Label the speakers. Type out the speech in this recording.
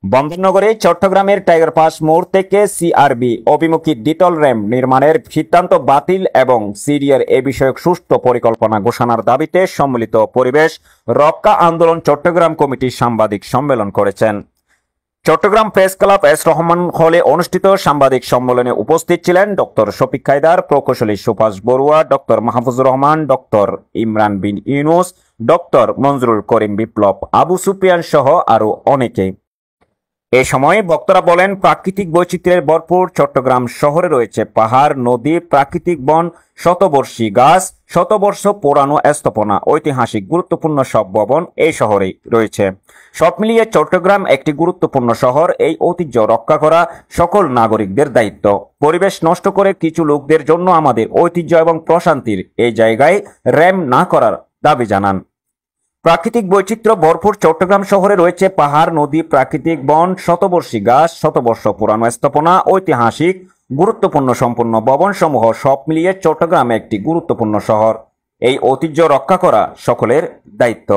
Speaker 1: বন্দরনগরে চট্টগ্রামের tiger pass মোড় থেকে সিআরবি অভিমুখী দ্বিতল র্যাম্প নির্মাণের সিদ্ধান্ত বাতিল এবং সিডিআর এ বিষয়ক সুষ্ঠু পরিকল্পনা ঘোষণার দাবিতে সম্মিলিত পরিবেশ রক্ষা আন্দোলন চট্টগ্রাম কমিটি সাংবাদিক সম্মেলন করেছেন। Chattogram press club S Rahman হলে অনুষ্ঠিত সাংবাদিক সম্মেলনে উপস্থিত ছিলেন ডক্টর শফিক হায়দার, প্রকৌশলী সুভাষ বড়ুয়া, ডক্টর মাহফুজুর রহমান, ডক্টর ইমরান বিন ইউনুস, ডক্টর মঞ্জুরুল করিম বিপ্লব, আবু সুফিয়ান সহ আরো অনেকে। এ সময় বক্তারা বলেন, প্রাকৃতিক বৈচিত্র্যের ভরপুর চট্টগ্রাম শহরে রয়েছে পাহাড়, নদী, প্রাকৃতিক বন, শতবর্ষী গাছ, শতবর্ষ পুরানো স্থাপনা, ঐতিহাসিক গুরুত্বপূর্ণ সব ভবন এই শহরেই রয়েছে। সব মিলিয়ে চট্টগ্রাম একটি গুরুত্বপূর্ণ শহর। এই ঐতিহ্য রক্ষা করা সকল নাগরিকদের দায়িত্ব। পরিবেশ নষ্ট করে কিছু লোকদের জন্য আমাদের ঐতিহ্য এবং প্রশান্তির এই জায়গায় র্যাম্প না করার দাবি জানান। প্রাকৃতিক বৈচিত্র্য ভরপুর চট্টগ্রাম শহরে রয়েছে পাহাড়, নদী, প্রাকৃতিক বন, শতবর্ষী গাছ, শতবর্ষ পুরানো স্থাপনা, ঐতিহাসিক গুরুত্বপূর্ণ সম্পূর্ণ ভবন সমূহ। সব মিলিয়ে চট্টগ্রাম একটি গুরুত্বপূর্ণ শহর। এই ঐতিহ্য রক্ষা করা সকলের দায়িত্ব।